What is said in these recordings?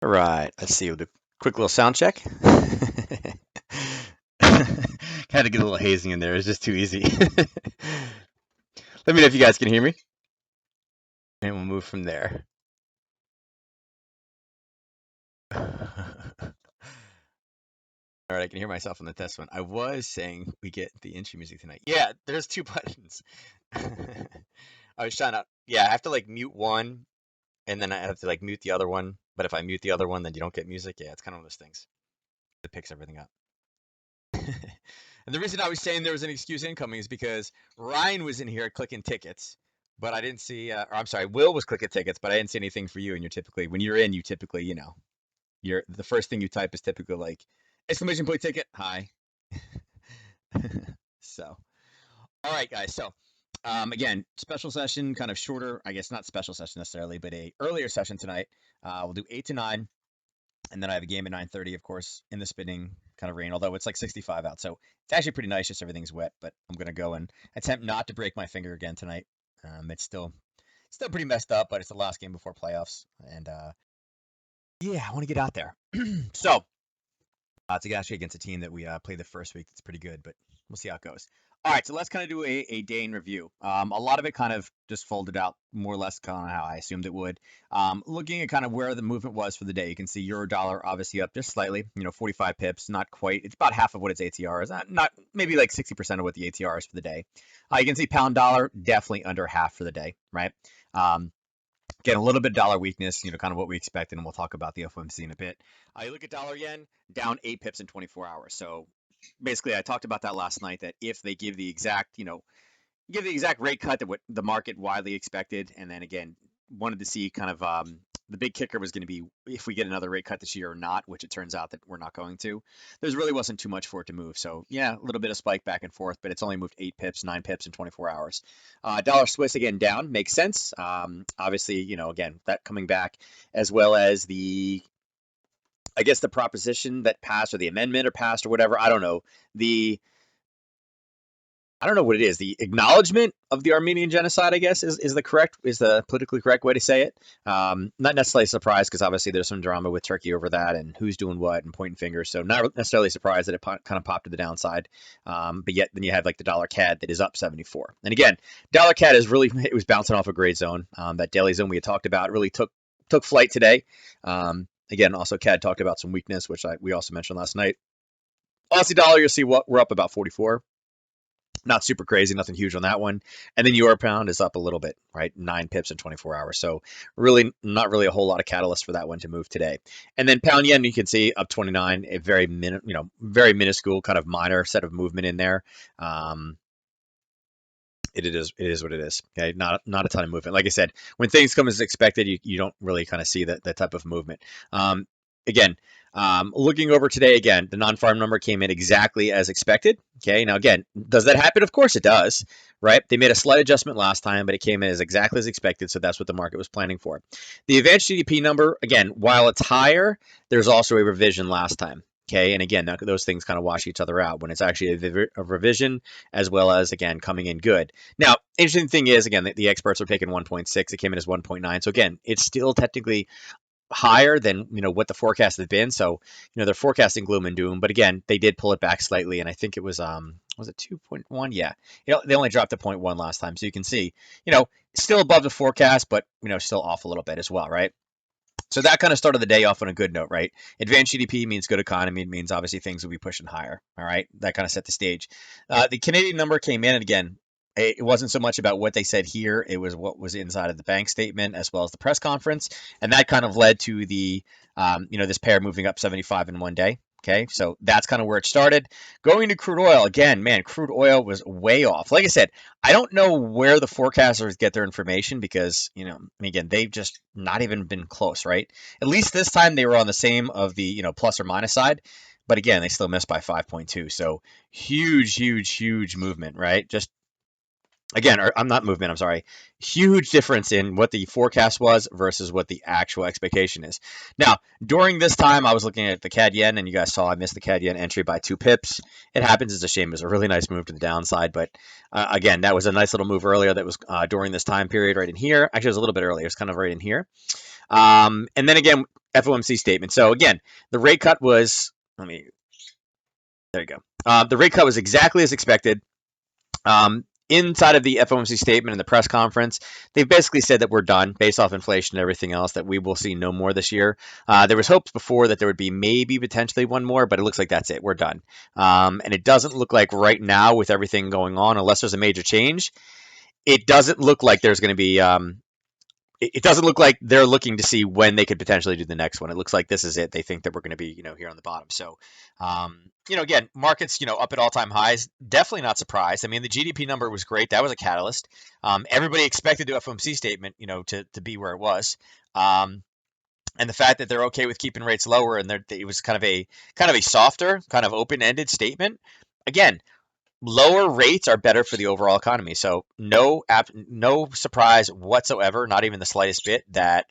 All right, let's see with a quick little sound check. Had to get a little hazing in there. It's just too easy. Let me know if you guys can hear me, and we'll move from there. All right, I can hear myself on the test one. I was saying we get the intro music tonight. Yeah, there's two buttons. I was trying to, yeah, I have to like mute one, and then I have to like mute the other one. But if I mute the other one, then you don't get music. Yeah, it's kind of one of those things. It picks everything up. And the reason I was saying there was an excuse incoming is because Ryan was in here clicking tickets, but I didn't see, or I'm sorry, Will was clicking tickets, but I didn't see anything for you. And you're typically, when you're in, you typically, you're the first thing you type is typically like exclamation point ticket, hi. So, all right, guys. So, again, special session, kind of shorter, I guess not special session necessarily, but a earlier session tonight. We'll do 8 to 9. And then I have a game at 9:30, of course, in the spinning kind of rain, although it's like 65 out. So it's actually pretty nice, just everything's wet, but I'm going to go and attempt not to break my finger again tonight. It's still pretty messed up, but it's the last game before playoffs. And yeah, I want to get out there. So it's actually against a team that we played the first week. That's pretty good, but we'll see how it goes. All right, so let's kind of do a day in review. A lot of it kind of just folded out more or less kind of how I assumed it would. Looking at kind of where the movement was for the day, you can see euro dollar obviously up just slightly, 45 pips, not quite. It's about half of what its ATR is, not maybe like 60% of what the ATR is for the day. You can see pound dollar definitely under half for the day, right? Again, a little bit of dollar weakness, kind of what we expected, and we'll talk about the FOMC in a bit. You look at dollar yen, down 8 pips in 24 hours. So basically, I talked about that last night, that if they give the exact, rate cut that what the market widely expected, and then again, wanted to see kind of the big kicker was going to be if we get another rate cut this year or not, which it turns out that we're not going to. There really wasn't too much for it to move. So yeah, a little bit of spike back and forth, but it's only moved 8 pips, 9 pips in 24 hours. Dollar Swiss again down, makes sense. Obviously, again, that coming back, as well as I guess the proposition that passed, or the amendment or passed or whatever. I don't know what it is. The acknowledgement of the Armenian genocide, I guess, is the politically correct way to say it. Not necessarily surprised, because obviously there's some drama with Turkey over that and who's doing what and pointing fingers. So not necessarily surprised that it kind of popped to the downside. But yet then you have like the dollar CAD that is up 74. And again, dollar CAD it was bouncing off a great zone. That daily zone we had talked about really took flight today. Again, also CAD talked about some weakness, which we also mentioned last night. Aussie dollar, you'll see we're up about 44. Not super crazy, nothing huge on that one. And then euro pound is up a little bit, right? 9 pips in 24 hours. So really, not really a whole lot of catalyst for that one to move today. And then pound yen, you can see up 29, a very very minuscule kind of minor set of movement in there. It is what it is. Okay, not a ton of movement. Like I said, when things come as expected, you don't really kind of see that type of movement. Again, looking over today, again, the non-farm number came in exactly as expected. Okay, now again, does that happen? Of course it does, right? They made a slight adjustment last time, but it came in as exactly as expected, so that's what the market was planning for. The advanced GDP number, again, while it's higher, there's also a revision last time. Okay, and again, those things kind of wash each other out when it's actually a revision, as well as, again, coming in good. Now, interesting thing is, again, the experts are taking 1.6. It came in as 1.9. So again, it's still technically higher than what the forecast has been. So they're forecasting gloom and doom, but again, they did pull it back slightly, and I think it was it 2.1? Yeah, they only dropped to 0.1 last time, so you can see still above the forecast, but still off a little bit as well, right? So that kind of started the day off on a good note, right? Advanced GDP means good economy. It means obviously things will be pushing higher. All right, that kind of set the stage. The Canadian number came in, and again, it wasn't so much about what they said here. It was what was inside of the bank statement as well as the press conference. And that kind of led to the, this pair moving up 75 in one day. Okay, so that's kind of where it started. Going to crude oil, again, man, crude oil was way off. Like I said, I don't know where the forecasters get their information because, again, they've just not even been close, right? At least this time they were on the same of the, plus or minus side. But again, they still missed by 5.2. So huge movement, right? Just again, I'm not movement, I'm sorry. Huge difference in what the forecast was versus what the actual expectation is. Now, during this time, I was looking at the CAD yen, and you guys saw I missed the CAD yen entry by 2 pips. It happens. It's a shame. It was a really nice move to the downside, but again, that was a nice little move earlier that was during this time period right in here. Actually, it was a little bit earlier. It's kind of right in here. And then again, FOMC statement. So again, the rate cut was, there you go. The rate cut was exactly as expected. Inside of the FOMC statement and the press conference, they've basically said that we're done based off inflation and everything else, that we will see no more this year. There was hopes before that there would be maybe potentially one more, but it looks like that's it. We're done. And it doesn't look like right now with everything going on, unless there's a major change, it doesn't look like there's going to be it doesn't look like they're looking to see when they could potentially do the next one. It looks like this is it. They think that we're going to be, here on the bottom. So, again, markets, up at all-time highs. Definitely not surprised. I mean, the GDP number was great. That was a catalyst. Everybody expected the FOMC statement, to be where it was. And the fact that they're okay with keeping rates lower, and it was kind of a softer, kind of open-ended statement. Again, lower rates are better for the overall economy. So no surprise whatsoever, not even the slightest bit, that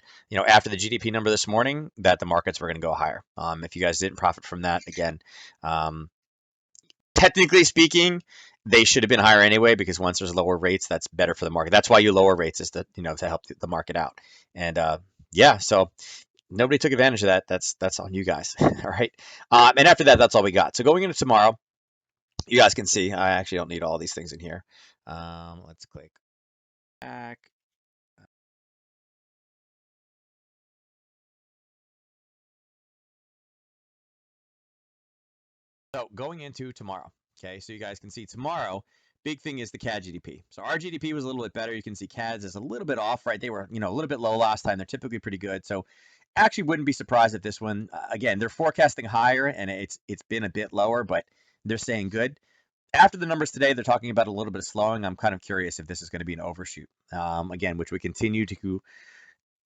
after the GDP number this morning, that the markets were going to go higher. If you guys didn't profit from that, again, technically speaking, they should have been higher anyway, because once there's lower rates, that's better for the market. That's why you lower rates, is to help the market out. And yeah, so nobody took advantage of that. That's on you guys. All right. And after that, that's all we got. So going into tomorrow, you guys can see I actually don't need all these things in here. Let's click back. So going into tomorrow, okay, so you guys can see tomorrow, big thing is the CAD GDP. So our GDP was a little bit better. You can see CAD's is a little bit off, right? They were, a little bit low last time. They're typically pretty good. So actually wouldn't be surprised if this one, again, they're forecasting higher, and it's been a bit lower, but they're saying good. After the numbers today, they're talking about a little bit of slowing. I'm kind of curious if this is going to be an overshoot, again, which would continue to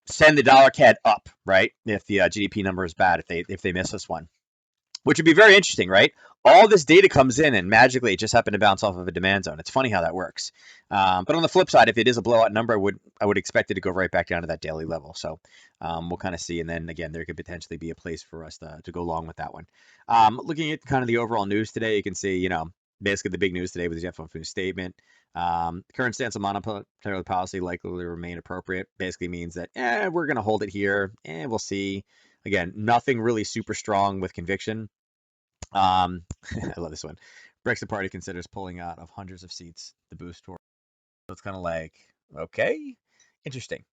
send the dollar CAD up, right? If the GDP number is bad, if they miss this one, which would be very interesting, right? All this data comes in, and magically it just happened to bounce off of a demand zone. It's funny how that works. But on the flip side, if it is a blowout number, I would expect it to go right back down to that daily level. So we'll kind of see. And then again, there could potentially be a place for us to go along with that one. Looking at kind of the overall news today, you can see, basically the big news today was the FOMC statement. Current stance on monetary policy likely to remain appropriate. Basically means that we're going to hold it here, and we'll see. Again, nothing really super strong with conviction. I love this one. Brexit Party considers pulling out of hundreds of seats to boost tour. So it's kind of like, okay, interesting.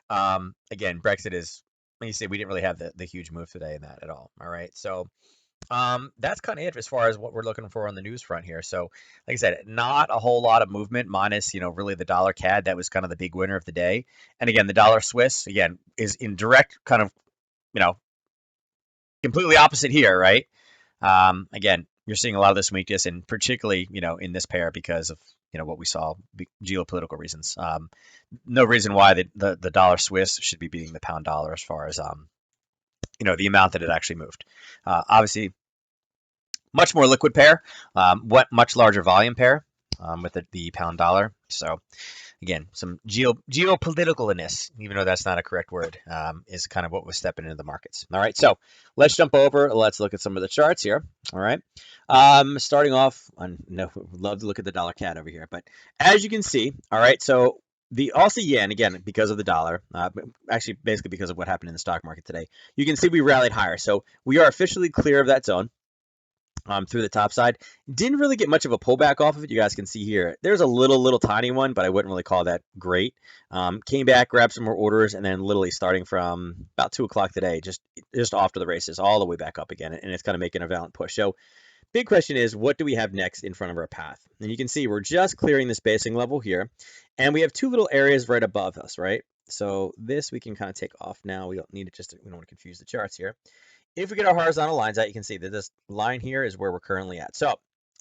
Again, Brexit is, when you say, we didn't really have the huge move today in that at all. All right. So that's kind of it as far as what we're looking for on the news front here. So, like I said, not a whole lot of movement, minus, really the dollar CAD. That was kind of the big winner of the day. And again, the dollar Swiss, again, is in direct kind of, you know, completely opposite here, right? Again, you're seeing a lot of this weakness, and particularly, in this pair, because of, what we saw, geopolitical reasons. No reason why the dollar Swiss should be beating the pound dollar as far as, the amount that it actually moved. Obviously, much more liquid pair, much larger volume pair, with the pound dollar. So again, some geopoliticalness, even though that's not a correct word, is kind of what was stepping into the markets. All right, so let's jump over. Let's look at some of the charts here. All right, starting off on, no, love to look at the dollar CAD over here, but as you can see, all right, so the Aussie yen, again, because of the dollar, actually basically because of what happened in the stock market today, you can see we rallied higher. So we are officially clear of that zone. Through the top side. Didn't really get much of a pullback off of it. You guys can see here. There's a little tiny one, but I wouldn't really call that great. Came back, grabbed some more orders, and then literally starting from about 2 o'clock today, just off to the races, all the way back up again, and it's kind of making a valiant push. So big question is, what do we have next in front of our path? And you can see we're just clearing this basing level here, and we have two little areas right above us, right? So this we can kind of take off now. We don't need it, we don't want to confuse the charts here. If we get our horizontal lines out, you can see that this line here is where we're currently at. So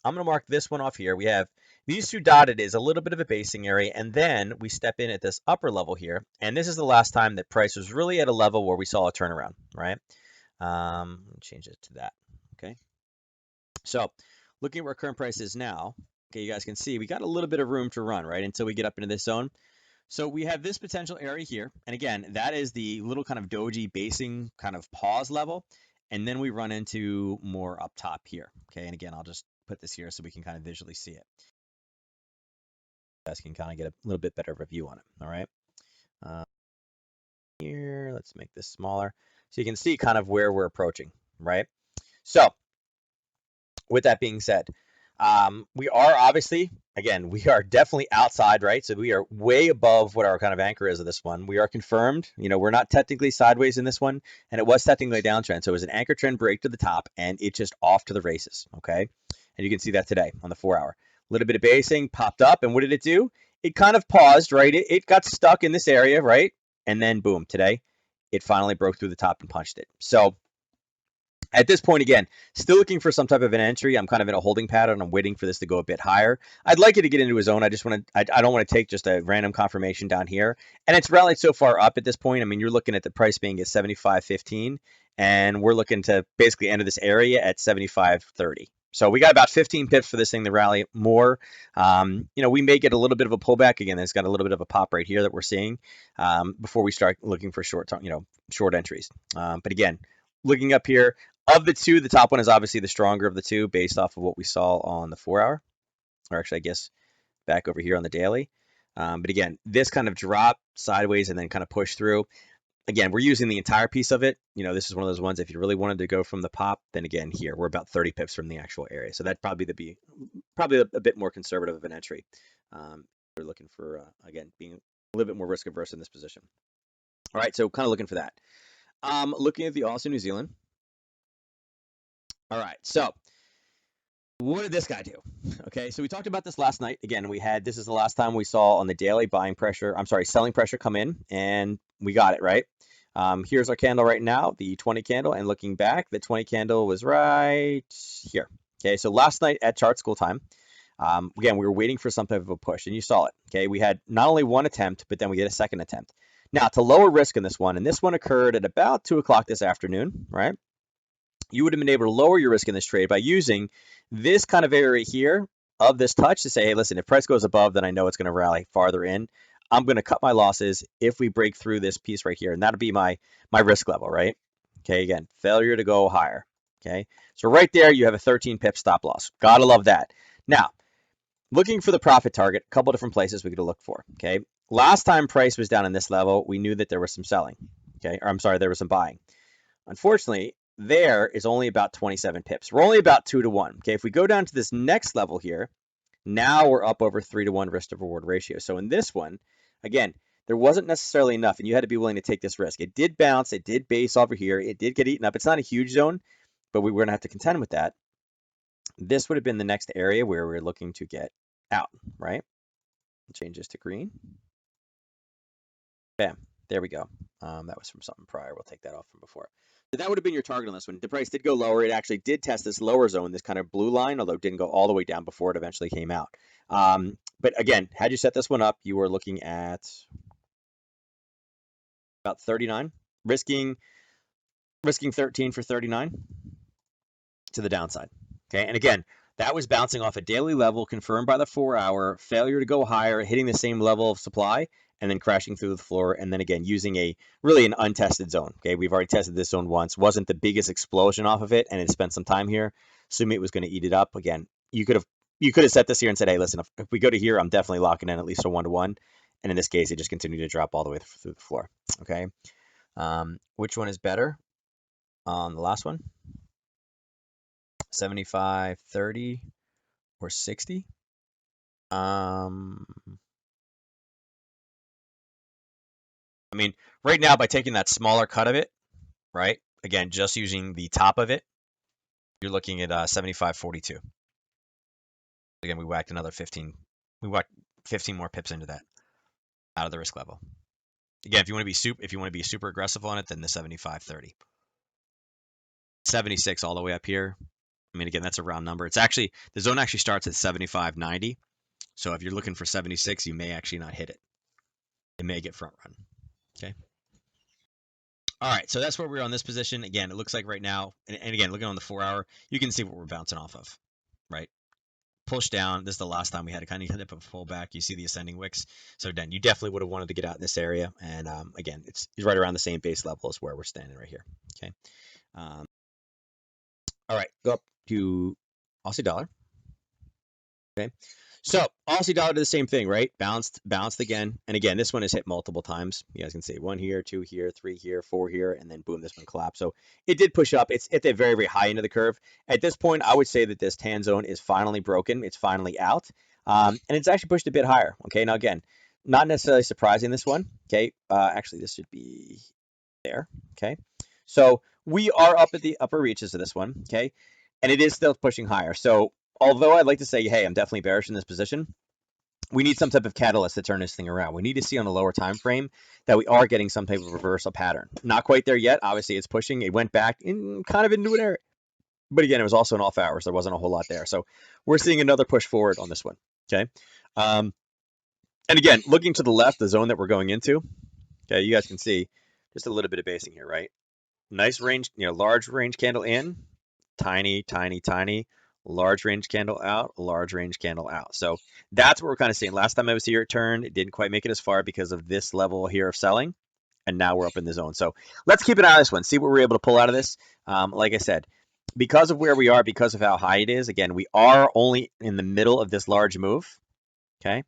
I'm going to mark this one off here. We have these two dotted is a little bit of a basing area, and then we step in at this upper level here, and this is the last time that price was really at a level where we saw a turnaround, right? Change it to that, okay? So looking at where current price is now, okay, you guys can see we got a little bit of room to run, right, until we get up into this zone. So we have this potential area here. And again, that is the little kind of doji basing kind of pause level. And then we run into more up top here. Okay, and again, I'll just put this here so we can kind of visually see it. You guys can kind of get a little bit better of a view on it. All right. here. Let's make this smaller so you can see kind of where we're approaching, right? So with that being said, we are obviously, again, we are definitely outside, right? So we are way above what our kind of anchor is of this one. We are confirmed. We're not technically sideways in this one, and it was technically a downtrend. So it was an anchor trend break to the top, and it's just off to the races, okay? And you can see that today on the 4-hour. A little bit of basing popped up, and what did it do? It kind of paused, right? It got stuck in this area, right? And then boom, today, it finally broke through the top and punched it. So at this point, again, still looking for some type of an entry. I'm kind of in a holding pattern. I'm waiting for this to go a bit higher. I'd like it to get into a zone. I just want to. I don't want to take just a random confirmation down here. And it's rallied so far up at this point. I mean, you're looking at the price being at 75.15, and we're looking to basically enter this area at 75.30. So we got about 15 pips for this thing to rally more. We may get a little bit of a pullback again. It's got a little bit of a pop right here that we're seeing before we start looking for short entries. But again, looking up here. Of the two, the top one is obviously the stronger of the two based off of what we saw on the 4-hour, or actually, I guess, back over here on the daily. But again, this kind of drop sideways and then kind of push through. Again, we're using the entire piece of it. This is one of those ones, if you really wanted to go from the pop, then again, here, we're about 30 pips from the actual area. So that'd probably be a bit more conservative of an entry. We're looking for, again, being a little bit more risk averse in this position. All right, so kind of looking for that. Looking at the Aussie New Zealand. All right, so what did this guy do? Okay, so we talked about this last night. Again, this is the last time we saw on the daily selling pressure come in, and we got it, right? Here's our candle right now, the 20 candle, and looking back, the 20 candle was right here. Okay, so last night at chart school time, again, we were waiting for some type of a push, and you saw it. Okay, we had not only one attempt, but then we get a second attempt. Now, to lower risk in this one, and this one occurred at about 2 o'clock this afternoon, right? You would have been able to lower your risk in this trade by using this kind of area here of this touch to say, hey, listen, if price goes above, then I know it's going to rally farther in. I'm going to cut my losses if we break through this piece right here, and that'll be my risk level, right? Okay, again, failure to go higher. Okay, so right there, you have a 13 pip stop loss. Gotta love that. Now, looking for the profit target, a couple different places we could look for. Okay, last time price was down in this level, we knew that there was some selling. Okay, or I'm sorry, there was some buying. Unfortunately, there is only about 27 pips. We're only about 2 to 1. Okay, if we go down to this next level here, now we're up over 3 to 1 risk to reward ratio. So in this one, again, there wasn't necessarily enough, and you had to be willing to take this risk. It did bounce, it did base over here, it did get eaten up. It's not a huge zone, but we were going to have to contend with that. This would have been the next area where we're looking to get out, right? Change this to green. Bam, there we go. That was from something prior. We'll take that off from before. So that would have been your target on this one. The price did go lower. It actually did test this lower zone, this kind of blue line, although it didn't go all the way down before it eventually came out. But again, had you set this one up, you were looking at about 39, risking 13 for 39 to the downside. Okay, and again, that was bouncing off a daily level confirmed by the 4-hour, failure to go higher, hitting the same level of supply, and then crashing through the floor, and then again using an untested zone. Okay, we've already tested this zone once. Wasn't the biggest explosion off of it, and it spent some time here. Assuming it was going to eat it up. Again, you could have set this here and said, hey, listen, if we go to here, I'm definitely locking in at least a 1-to-1. And in this case, it just continued to drop all the way through the floor. Okay, which one is better on the last one? 75, 30, or 60? I mean, right now, by taking that smaller cut of it, right? Again, just using the top of it, you're looking at 75.42. Again, we whacked another 15. We whacked 15 more pips into that out of the risk level. Again, if you want to be super aggressive on it, then the 75.30. 76 all the way up here. I mean, again, that's a round number. It's actually, the zone actually starts at 75.90. So if you're looking for 76, you may actually not hit it. It may get front run. Okay. All right, so that's where we're on this position. Again, it looks like right now, and again, looking on the 4-hour, you can see what we're bouncing off of, right? Push down. This is the last time we had a kind of hit up a pullback. You see the ascending wicks. So then you definitely would have wanted to get out in this area. And again, it's right around the same base level as where we're standing right here. Okay. All right, go up to Aussie dollar. Okay. So Aussie dollar did the same thing, right? Bounced again. And again, this one has hit multiple times. You guys can see one here, two here, three here, four here, and then boom, this one collapsed. So it did push up. It's at the very, very high end of the curve. At this point, I would say that this tan zone is finally broken. It's finally out. And it's actually pushed a bit higher. Okay. Now, again, not necessarily surprising this one. Okay. Actually, this should be there. Okay. So we are up at the upper reaches of this one. Okay. And it is still pushing higher. So although I'd like to say, hey, I'm definitely bearish in this position, we need some type of catalyst to turn this thing around. We need to see on a lower time frame that we are getting some type of reversal pattern. Not quite there yet. Obviously, it's pushing. It went back in kind of into an area. But again, it was also in off hours. There wasn't a whole lot there. So we're seeing another push forward on this one. Okay. And again, looking to the left, the zone that we're going into, okay, you guys can see just a little bit of basing here, right? Nice range, large range candle in, tiny, tiny, tiny, large range candle out, large range candle out. So that's what we're kind of seeing. Last time I was here, it turned. It didn't quite make it as far because of this level here of selling. And now we're up in the zone. So let's keep an eye on this one, see what we're able to pull out of this. Like I said, because of where we are, because of how high it is, again, we are only in the middle of this large move. Okay.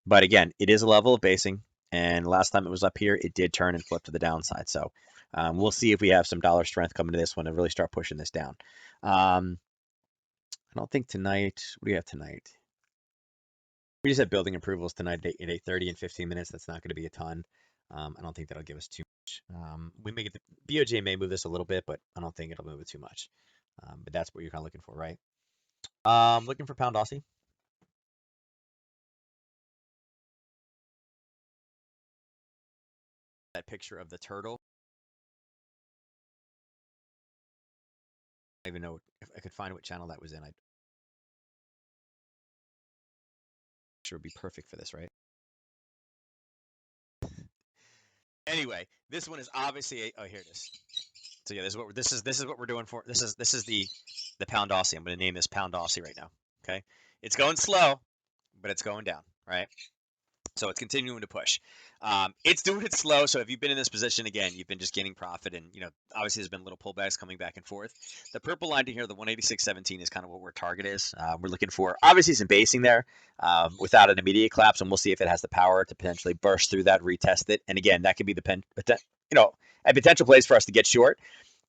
But again, it is a level of basing. And last time it was up here, it did turn and flip to the downside. So we'll see if we have some dollar strength coming to this one and really start pushing this down. I don't think tonight. What do you have tonight? We just have building approvals tonight at 8:30 in 15 minutes. That's not going to be a ton. I don't think that'll give us too much. We may get the BOJ may move this a little bit, but I don't think it'll move it too much. But that's what you're kind of looking for, right? Looking for pound Aussie. That picture of the turtle. I don't even know if I could find what channel that was in. I'd sure would be perfect for this, right? Anyway, this one is obviously oh, here it is. So yeah, this is what we're doing for this is the pound Aussie. I'm going to name this pound Aussie right now. Okay, it's going slow, but it's going down, right? So it's continuing to push. It's doing it slow. So if you've been in this position again, you've been just gaining profit, and obviously there's been little pullbacks coming back and forth. The purple line to here, the 186.17, is kind of what our target is. We're looking for obviously some basing there without an immediate collapse, and we'll see if it has the power to potentially burst through that, retest it, and again, that could be a potential place for us to get short.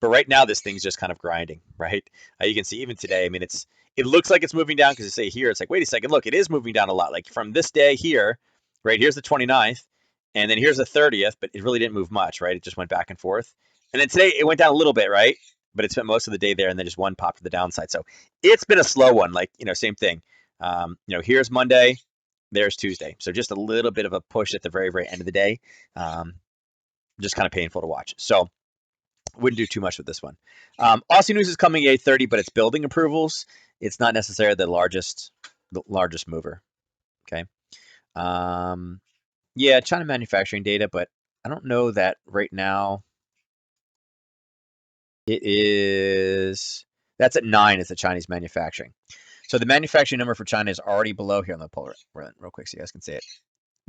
But right now, this thing's just kind of grinding, right? You can see even today. I mean, it looks like it's moving down because you say here, it's like, wait a second, look, it is moving down a lot. Like from this day here, right? Here's the 29th, and then here's the 30th, but it really didn't move much, right? It just went back and forth. And then today it went down a little bit, right? But it spent most of the day there, and then just one popped to the downside. So it's been a slow one. Like, same thing. Here's Monday, there's Tuesday. So just a little bit of a push at the very, very end of the day. Just kind of painful to watch. So wouldn't do too much with this one. Aussie News is coming 8:30, but it's building approvals. It's not necessarily the largest mover. Okay. Yeah, China manufacturing data, but I don't know that right now it is. That's at 9 is the Chinese manufacturing. So the manufacturing number for China is already below here. On the pull it real quick so you guys can see it.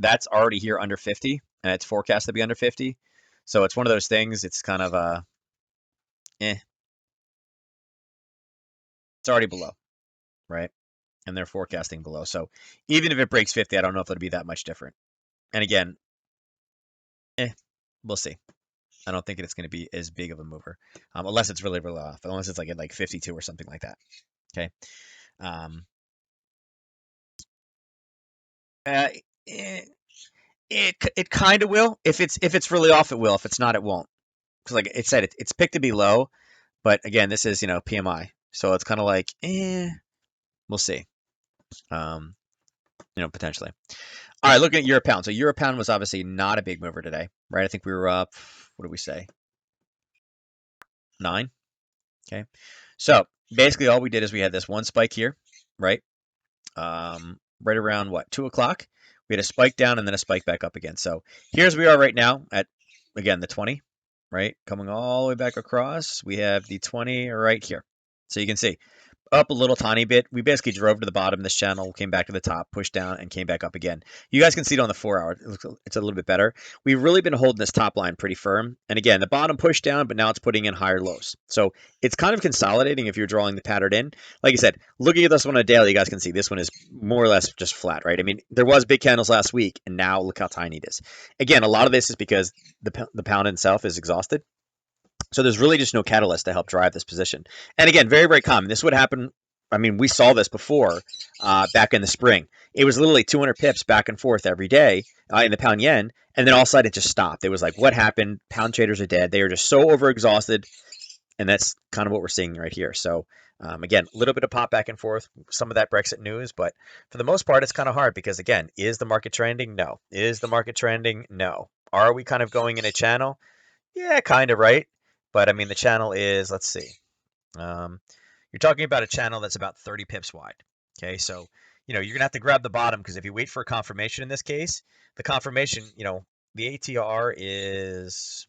That's already here under 50, and it's forecast to be under 50. So it's one of those things. It's kind of it's already below, right? And they're forecasting below. So even if it breaks 50, I don't know if it'll be that much different. And again, we'll see. I don't think it's going to be as big of a mover, unless it's really, really off. Unless it's like at like 52 or something like that. Okay. It kind of will. If it's really off, it will. If it's not, it won't. Because like it said, it's picked to be low, but again, this is PMI, so it's kind of like we'll see. Potentially. All right, looking at euro pound. So euro pound was obviously not a big mover today, right? I think we were up. What did we say? 9. Okay. So basically, all we did is we had this one spike here, right? Right around 2 o'clock. We had a spike down and then a spike back up again. So here's we are right now at again the 20, right? Coming all the way back across. We have the 20 right here. So you can see up a little tiny bit. We basically drove to the bottom of this channel, came back to the top, pushed down, and came back up again. You guys can see it on the 4 hour. It's a little bit better. We've really been holding this top line pretty firm. And again, the bottom pushed down, but now it's putting in higher lows. So it's kind of consolidating if you're drawing the pattern in. Like I said, looking at this one on a daily, you guys can see this one is more or less just flat, right? I mean, there was big candles last week, and now look how tiny it is. Again, a lot of this is because the pound itself is exhausted. So there's really just no catalyst to help drive this position. And again, very, very common. This would happen. I mean, we saw this before back in the spring. It was literally 200 pips back and forth every day in the pound yen. And then all of a sudden it just stopped. It was like, what happened? Pound traders are dead. They are just so overexhausted. And that's kind of what we're seeing right here. So again, a little bit of pop back and forth, some of that Brexit news. But for the most part, it's kind of hard because, again, is the market trending? No. Is the market trending? No. Are we kind of going in a channel? Yeah, kind of, right? But I mean, the channel is, let's see. You're talking about a channel that's about 30 pips wide. Okay, so, you're going to have to grab the bottom because if you wait for a confirmation in this case, the confirmation, the ATR is,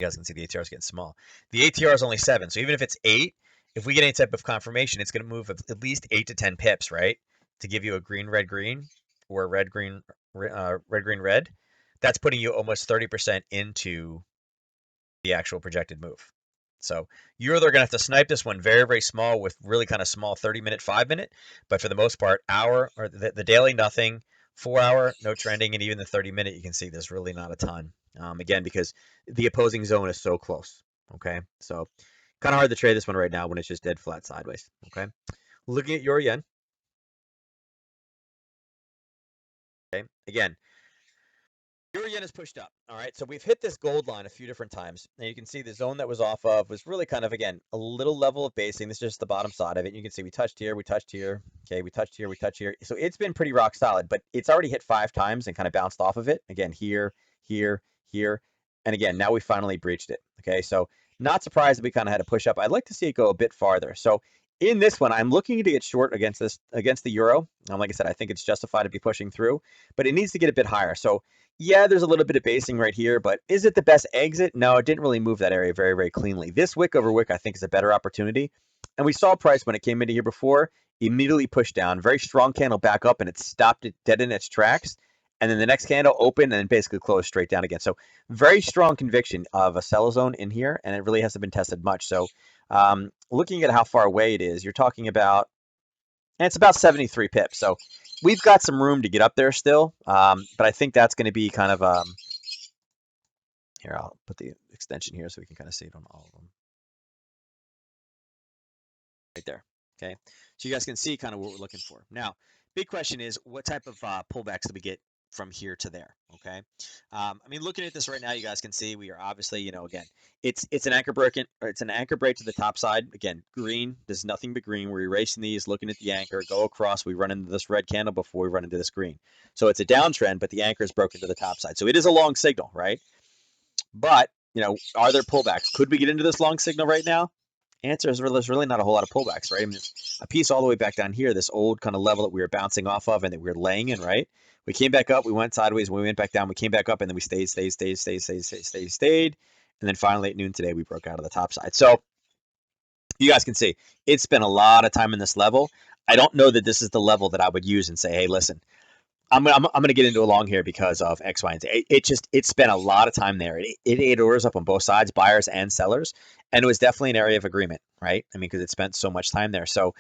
you guys can see the ATR is getting small. The ATR is only 7. So even if it's 8, if we get any type of confirmation, it's going to move at least 8 to 10 pips, right? To give you a green, red, green, or red, green, red, green, red. That's putting you almost 30% into the actual projected move. So you're either going to have to snipe this one very, very small with really kind of small 30-minute, 5-minute, but for the most part, hour or the daily, nothing, 4 hour, no trending, and even the 30-minute, you can see there's really not a ton. Again, because the opposing zone is so close. Okay, so kind of hard to trade this one right now when it's just dead flat sideways. Okay, looking at your yen. Okay, again, Euro yen is pushed up. All right, so we've hit this gold line a few different times. And you can see the zone that was off of was really kind of, again, a little level of basing. This is just the bottom side of it. You can see we touched here, we touched here. Okay, we touched here, we touched here. So it's been pretty rock solid, but it's already hit 5 times and kind of bounced off of it. Again, here, here, here. And again, now we finally breached it. Okay, so not surprised that we kind of had to push up. I'd like to see it go a bit farther. So in this one, I'm looking to get short against the euro. Like I said, I think it's justified to be pushing through, but it needs to get a bit higher. So yeah, there's a little bit of basing right here, but is it the best exit? No, it didn't really move that area very, very cleanly. This wick over wick, I think, is a better opportunity. And we saw price when it came into here before, immediately pushed down. Very strong candle back up, and it stopped it dead in its tracks. And then the next candle opened and basically closed straight down again. So very strong conviction of a sell zone in here, and it really hasn't been tested much. So looking at how far away it is, you're talking about, and it's about 73 pips. So we've got some room to get up there still, but I think that's going to be kind of, here, I'll put the extension here so we can kind of see it on all of them. Right there, okay? So you guys can see kind of what we're looking for. Now, big question is, what type of pullbacks do we get from here to there, okay? I mean, looking at this right now, you guys can see we are obviously, again, it's an anchor break, or it's an anchor break to the top side. Again, green, there's nothing but green. We're erasing these, looking at the anchor, go across, we run into this red candle before we run into this green. So it's a downtrend, but the anchor is broken to the top side. So it is a long signal, right? But, are there pullbacks? Could we get into this long signal right now? Answer is there's really not a whole lot of pullbacks, right? I mean, a piece all the way back down here, this old kind of level that we were bouncing off of and that we were laying in, right? We came back up, we went sideways, we went back down, we came back up, and then we stayed. And then finally at noon today, we broke out of the top side. So you guys can see, it's spent a lot of time in this level. I don't know that this is the level that I would use and say, hey, listen, I'm going to get into a long here because of X, Y, and Z. It spent a lot of time there. It ate orders up on both sides, buyers and sellers, and it was definitely an area of agreement, right? I mean, because it spent so much time there. So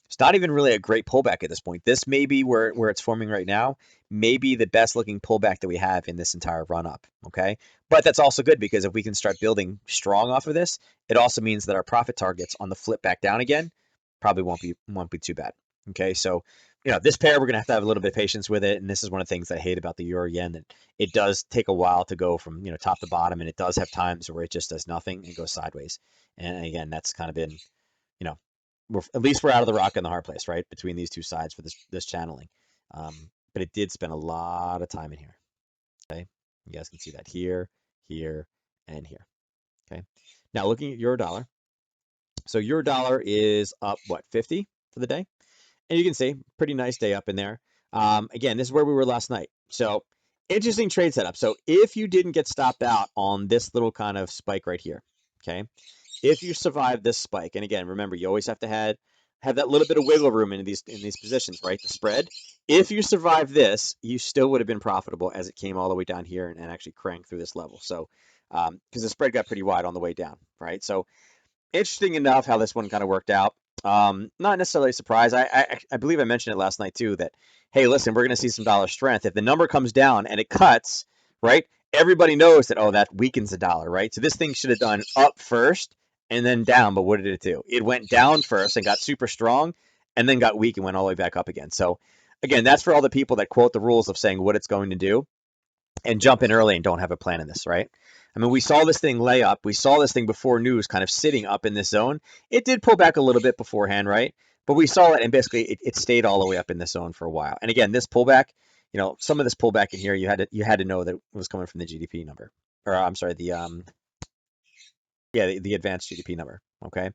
it's not even really a great pullback at this point. This may be where it's forming right now, maybe the best looking pullback that we have in this entire run up, okay? But that's also good because if we can start building strong off of this, it also means that our profit targets on the flip back down again probably won't be too bad, okay? So this pair, we're going to have a little bit of patience with it. And this is one of the things I hate about the euro yen, that it does take a while to go from, top to bottom. And it does have times where it just does nothing and goes sideways. And again, that's kind of been, at least we're out of the rock and the hard place, right? Between these two sides for this channeling. But it did spend a lot of time in here. Okay. You guys can see that here, here, and here. Okay. Now looking at euro dollar. So euro dollar is up, what, 50 for the day? And you can see, pretty nice day up in there. Again, this is where we were last night. So interesting trade setup. So if you didn't get stopped out on this little kind of spike right here, okay, if you survive this spike, and again, remember, you always have to have that little bit of wiggle room in these positions, right? The spread. If you survive this, you still would have been profitable as it came all the way down here and actually cranked through this level. So, because the spread got pretty wide on the way down, right? So interesting enough how this one kind of worked out. Not necessarily a surprise. I believe I mentioned it last night too that, hey, listen, we're going to see some dollar strength. If the number comes down and it cuts, right, everybody knows that, oh, that weakens the dollar, right? So this thing should have done up first and then down. But what did it do? It went down first and got super strong and then got weak and went all the way back up again. So again, that's for all the people that quote the rules of saying what it's going to do and jump in early and don't have a plan in this, right? I mean, we saw this thing lay up. We saw this thing before news kind of sitting up in this zone. It did pull back a little bit beforehand, right? But we saw it, and basically it stayed all the way up in this zone for a while. And again, this pullback, some of this pullback in here, you had to know that it was coming from the GDP number, or I'm sorry, the advanced GDP number. Okay.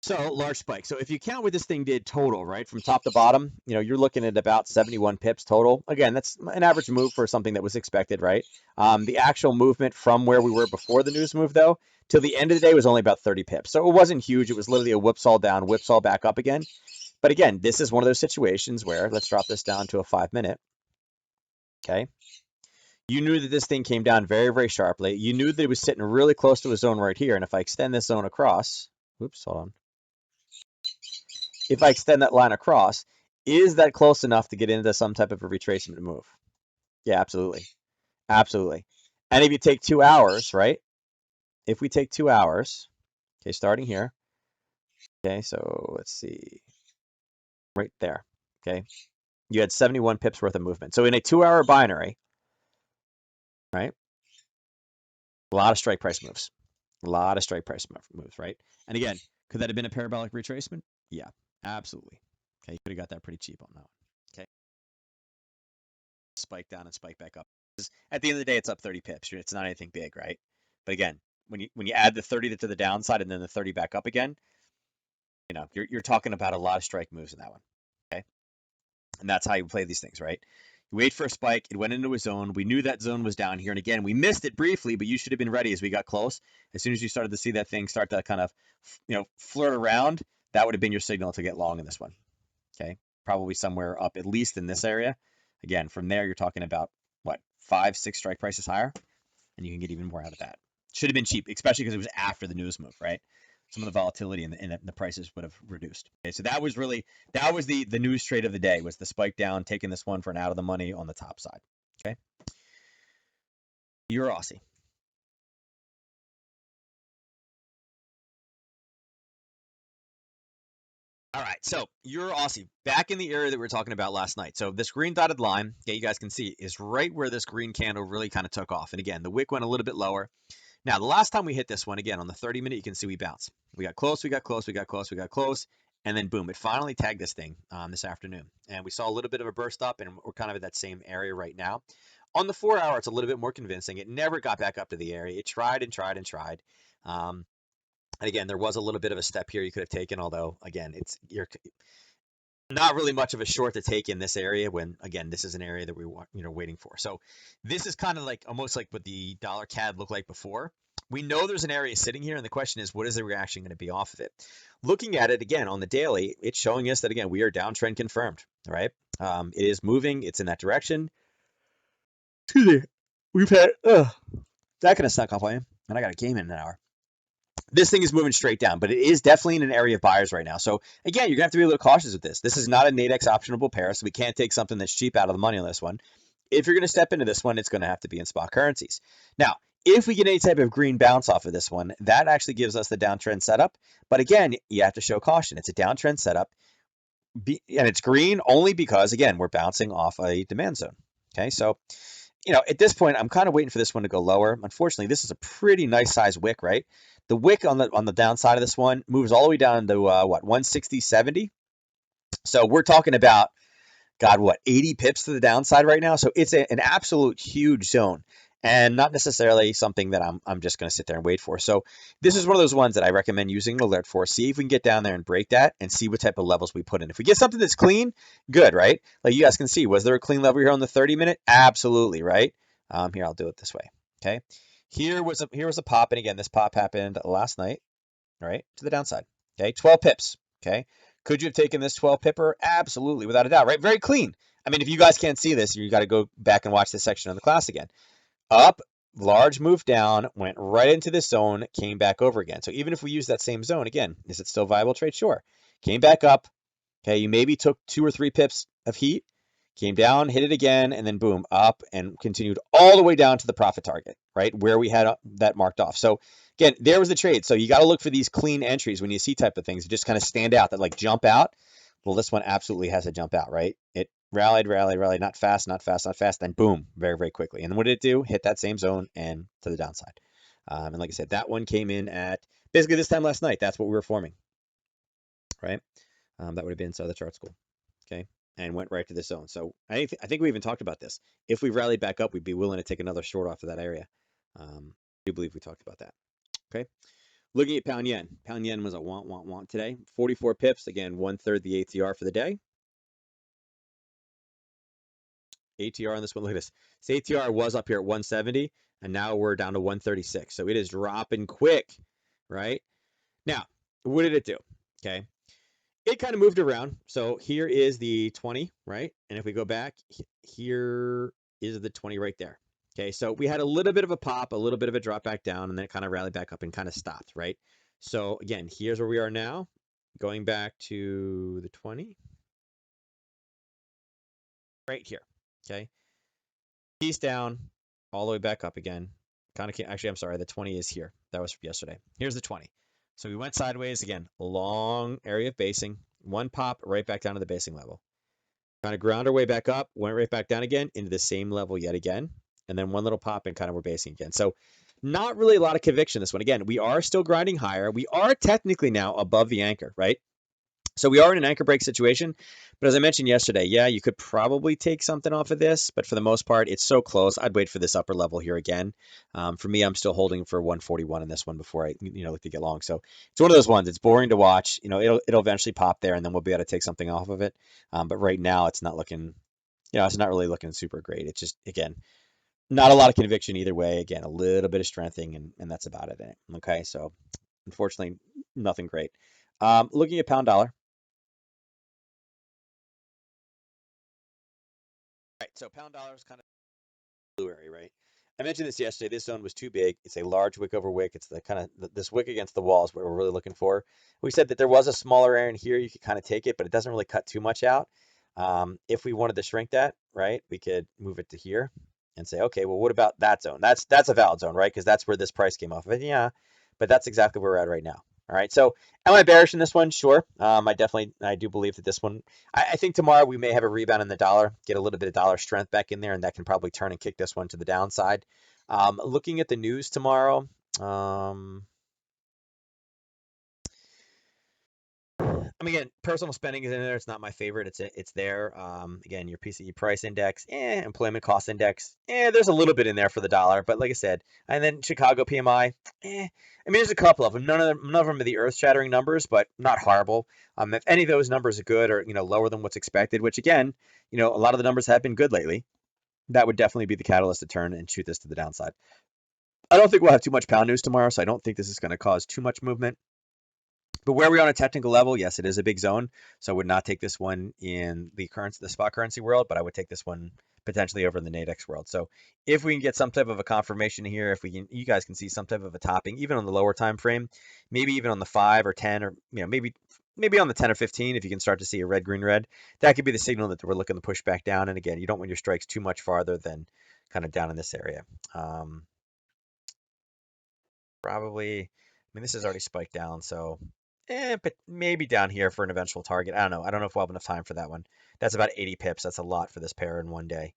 So large spike. So if you count what this thing did total, right, from top to bottom, you're looking at about 71 pips total. Again, that's an average move for something that was expected, right? The actual movement from where we were before the news move, though, till the end of the day was only about 30 pips. So it wasn't huge. It was literally a whipsaw down, whipsaw back up again. But again, this is one of those situations where, let's drop this down to a 5-minute. Okay. You knew that this thing came down very, very sharply. You knew that it was sitting really close to a zone right here. And if I extend this zone across, whoops, hold on. If I extend that line across, is that close enough to get into some type of a retracement move? Yeah, absolutely. Absolutely. And if you take 2 hours, right? If we take 2 hours, okay, starting here. Okay, so let's see. Right there. Okay. You had 71 pips worth of movement. So in a 2-hour binary, right? A lot of strike price moves. A lot of strike price moves, right? And again, could that have been a parabolic retracement? Yeah, absolutely. Okay, you could have got that pretty cheap on that one. Okay. Spike down and spike back up. At the end of the day, it's up 30 pips. It's not anything big, right? But again, when you add the 30 to the downside and then the 30 back up again, you're talking about a lot of strike moves in that one. Okay. And that's how you play these things, right? You wait for a spike. It went into a zone. We knew that zone was down here. And again, we missed it briefly, but you should have been ready as we got close. As soon as you started to see that thing start to kind of, flirt around, that would have been your signal to get long in this one. Okay. Probably somewhere up at least in this area. Again, from there, you're talking about what, 5, 6 strike prices higher, and you can get even more out of that. Should have been cheap, especially because it was after the news move, right? Some of the volatility in the prices would have reduced. Okay, so that was the news trade of the day, was the spike down, taking this one for an out of the money on the top side. Okay, you're Aussie. All right, so you're Aussie, back in the area that we were talking about last night. So this green dotted line, you guys can see, is right where this green candle really kind of took off. And again, the wick went a little bit lower. Now, the last time we hit this one, again, on the 30-minute, you can see we bounced. We got close, we got close, we got close, we got close, and then boom, it finally tagged this thing this afternoon. And we saw a little bit of a burst up, and we're kind of at that same area right now. On the 4-hour, it's a little bit more convincing. It never got back up to the area. It tried and tried and tried. And again, there was a little bit of a step here you could have taken, although, again, you're not really much of a short to take in this area when, again, this is an area that we want, waiting for. So this is kind of like almost like what the dollar CAD looked like before. We know there's an area sitting here, and the question is, what is the reaction going to be off of it? Looking at it again on the daily, it's showing us that, again, we are downtrend confirmed, right? It is moving. It's in that direction. Excuse me. We've had, that kind of snuck off on you, and I got a game in an hour. This thing is moving straight down, but it is definitely in an area of buyers right now. So again, you're gonna have to be a little cautious with this. This is not a Nadex optionable pair, so we can't take something that's cheap out of the money on this one. If you're gonna step into this one, it's gonna have to be in spot currencies. Now, if we get any type of green bounce off of this one, that actually gives us the downtrend setup. But again, you have to show caution. It's a downtrend setup, and it's green only because, again, we're bouncing off a demand zone. Okay, so at this point, I'm kind of waiting for this one to go lower. Unfortunately, this is a pretty nice size wick, right? The wick on the downside of this one moves all the way down to what, 160.70. So we're talking about, God, what, 80 pips to the downside right now. So it's an absolute huge zone, and not necessarily something that I'm just going to sit there and wait for. So this is one of those ones that I recommend using an alert for. See if we can get down there and break that, and see what type of levels we put in. If we get something that's clean, good, right? Like you guys can see, was there a clean level here on the 30-minute? Absolutely, right? Here, I'll do it this way. Okay. Here was a pop, and again, this pop happened last night, right, to the downside. Okay, 12 pips. Okay, could you have taken this 12 pipper? Absolutely, without a doubt, right? Very clean. I mean, if you guys can't see this, you got to go back and watch this section of the class again. Up, large move down, went right into this zone, came back over again. So even if we use that same zone again, is it still a viable trade? Sure. Came back up. Okay, you maybe took 2 or 3 pips of heat, came down, hit it again, and then boom, up and continued all the way down to the profit target, right? Where we had that marked off. So again, there was the trade. So you got to look for these clean entries when you see type of things that just kind of stand out, that like jump out. Well, this one absolutely has to jump out, right? It rallied, rallied, rallied, not fast, not fast, not fast, then boom, very, very quickly. And what did it do? Hit that same zone and to the downside. And like I said, that one came in at basically this time last night. That's what we were forming, right? That would have been inside the chart school, okay? And went right to the zone. So I think we even talked about this. If we rallied back up, we'd be willing to take another short off of that area. I do believe we talked about that, okay? Looking at pound yen. Pound yen was a want today. 44 pips, again, 1/3 the ATR for the day. ATR on this one, look at this. This ATR was up here at 170, and now we're down to 136. So it is dropping quick, right? Now, what did it do? Okay. It kind of moved around. So here is the 20, right? And if we go back, here is the 20 right there. Okay, so we had a little bit of a pop, a little bit of a drop back down, and then it kind of rallied back up and kind of stopped, right? So again, here's where we are now. Going back to the 20. Right here, okay? Piece down, all the way back up again. Kind of, actually, I'm sorry, the 20 is here. That was from yesterday. Here's the 20. So we went sideways again, long area of basing, one pop right back down to the basing level. Kind of ground our way back up, went right back down again into the same level yet again, and then one little pop and kind of we're basing again. So not really a lot of conviction this one. Again, we are still grinding higher. We are technically now above the anchor, right? So we are in an anchor break situation, but as I mentioned yesterday, yeah, you could probably take something off of this, but for the most part, it's so close. I'd wait for this upper level here again. For me, I'm still holding for 141 in this one before I, look to get long. So it's one of those ones. It's boring to watch. It'll eventually pop there, and then we'll be able to take something off of it. But right now, it's not looking, it's not really looking super great. It's just, again, not a lot of conviction either way. Again, a little bit of strengthening, and that's about it. Okay, so unfortunately, nothing great. Looking at pound dollar. Right, so pound dollar is kind of blue area, right? I mentioned this yesterday. This zone was too big. It's a large wick over wick. It's the kind of this wick against the wall is what we're really looking for. We said that there was a smaller area in here. You could kind of take it, but it doesn't really cut too much out. If we wanted to shrink that, right, we could move it to here and say, okay, well, what about that zone? That's a valid zone, right? Because that's where this price came off of it. Yeah, but that's exactly where we're at right now. All right, so am I bearish in this one? Sure. I do believe that this one, I think tomorrow we may have a rebound in the dollar, get a little bit of dollar strength back in there, and that can probably turn and kick this one to the downside. Looking at the news tomorrow, again, personal spending is in there. It's not my favorite. It's there. Again, your PCE price index, employment cost index, there's a little bit in there for the dollar, but like I said, and then Chicago PMI, there's a couple of them. None of them are the earth-shattering numbers, but not horrible. If any of those numbers are good or lower than what's expected, which again, a lot of the numbers have been good lately, that would definitely be the catalyst to turn and shoot this to the downside. I don't think we'll have too much pound news tomorrow, so I don't think this is going to cause too much movement. But where we are on a technical level, yes, it is a big zone. So I would not take this one in the spot currency world, but I would take this one potentially over in the Nadex world. So if we can get some type of a confirmation here, if you guys can see some type of a topping, even on the lower time frame, maybe even on the 5 or 10, or maybe on the 10 or 15, if you can start to see a red, green, red, that could be the signal that we're looking to push back down. And again, you don't want your strikes too much farther than kind of down in this area. Probably, this has already spiked down, so but maybe down here for an eventual target. I don't know. I don't know if we'll have enough time for that one. That's about 80 pips. That's a lot for this pair in one day,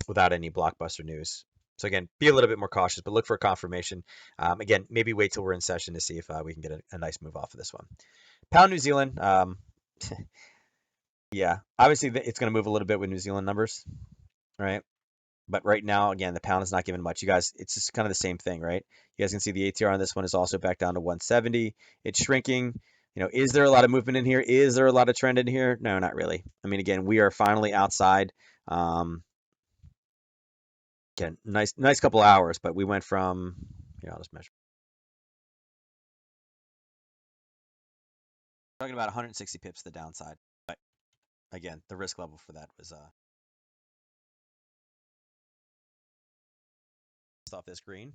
without any blockbuster news. So again, be a little bit more cautious, but look for a confirmation. Again, maybe wait till we're in session to see if we can get a nice move off of this one. Pound New Zealand. Yeah, obviously it's going to move a little bit with New Zealand numbers, right? But right now, again, the pound is not giving much. You guys, it's just kind of the same thing, right? You guys can see the ATR on this one is also back down to 170. It's shrinking. Is there a lot of movement in here? Is there a lot of trend in here? No, not really. Again, we are finally outside. Again, again, nice couple hours, but we went from, I'll just measure. Talking about 160 pips to the downside. But again, the risk level for that was just off this green,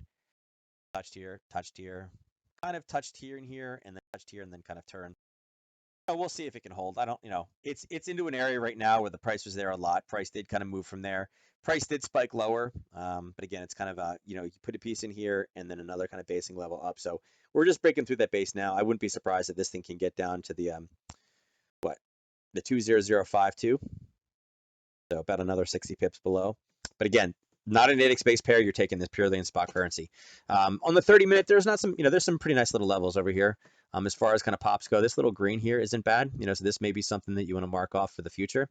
touched here, kind of touched here and here, and then touched here, and then kind of turned. We'll see if it can hold. I don't, it's into an area right now where the price was there a lot. Price did kind of move from there. Price did spike lower, but again, it's kind of you put a piece in here and then another kind of basing level up. So we're just breaking through that base now. I wouldn't be surprised if this thing can get down to the the 20052. So about another 60 pips below. But again, not an index based pair. You're taking this purely in spot currency. On the 30-minute, there's not some, there's some pretty nice little levels over here. As far as kind of pops go, this little green here isn't bad. So this may be something that you want to mark off for the future.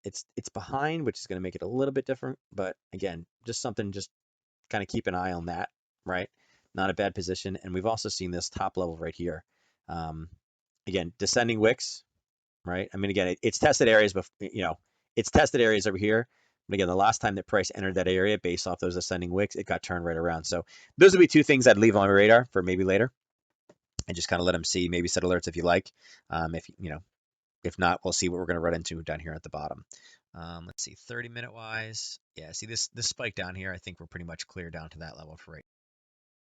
It's behind, which is going to make it a little bit different. But again, just something, just kind of keep an eye on that, right? Not a bad position. And we've also seen this top level right here. Again, descending wicks, right? I mean, again, it's tested areas, but it's tested areas over here. But again, the last time that price entered that area based off those ascending wicks, it got turned right around. So those would be two things I'd leave on my radar for maybe later, and just kind of let them see. Maybe set alerts if you like. If not, we'll see what we're going to run into down here at the bottom. Let's see, 30-minute wise. Yeah, see this spike down here. I think we're pretty much clear down to that level for right.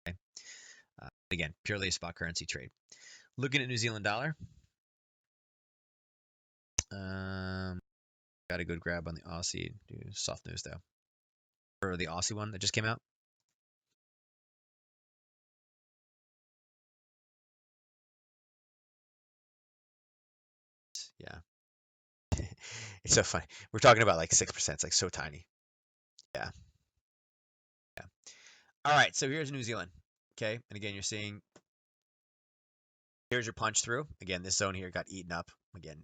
Okay. Again, purely a spot currency trade. Looking at New Zealand dollar. Got a good grab on the Aussie. Do soft news though. Or the Aussie one that just came out. Yeah. It's so funny. We're talking about like 6%. It's like so tiny. Yeah. Yeah. All right. So here's New Zealand. Okay. And again, you're seeing here's your punch through. Again, this zone here got eaten up. Again,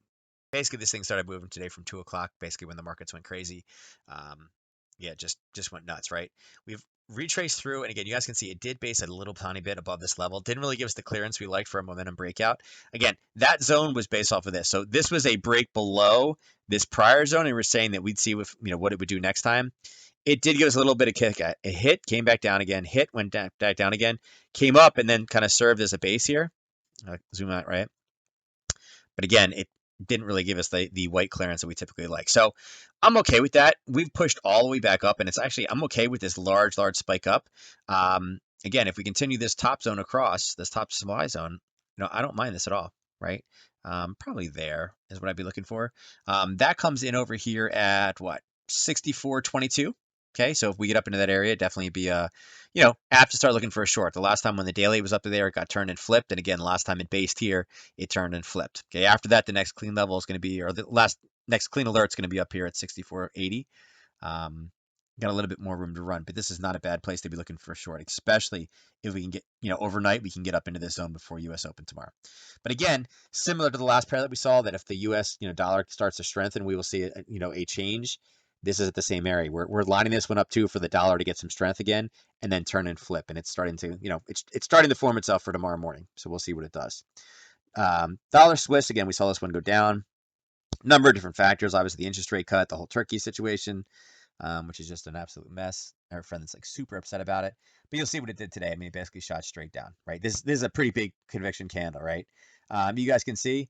basically this thing started moving today from 2 o'clock, basically when the markets went crazy. Yeah, just went nuts, right? We've retraced through, and again, you guys can see it did base a little tiny bit above this level. Didn't really give us the clearance we liked for a momentum breakout. Again, that zone was based off of this. So this was a break below this prior zone, and we're saying that we'd see what it would do next time. It did give us a little bit of kick. It hit, came back down again, hit, went back down again, came up, and then kind of served as a base here. Zoom out, right? But again, it didn't really give us the white clearance that we typically like. So I'm okay with that. We've pushed all the way back up, and it's actually, I'm okay with this large spike up. Again, if we continue this top zone across, this top supply zone, I don't mind this at all, right? Probably there is what I'd be looking for. That comes in over here at what? 64.22. Okay, so if we get up into that area, definitely be apt to start looking for a short. The last time when the daily was up there, it got turned and flipped, and again, last time it based here, it turned and flipped. Okay, after that, the next clean level is going to be, or the next clean alert is going to be up here at 64.80. Got a little bit more room to run, but this is not a bad place to be looking for a short, especially if we can get, overnight, we can get up into this zone before U.S. Open tomorrow. But again, similar to the last pair that we saw, that if the U.S. dollar starts to strengthen, we will see a change. This is at the same area. We're lining this one up too for the dollar to get some strength again, and then turn and flip, and it's starting to it's starting to form itself for tomorrow morning. So we'll see what it does. Dollar Swiss, again, we saw this one go down. Number of different factors, obviously the interest rate cut, the whole Turkey situation, which is just an absolute mess. Our friend that's like super upset about it, but you'll see what it did today. I mean, it basically shot straight down, right? This is a pretty big conviction candle, right? You guys can see.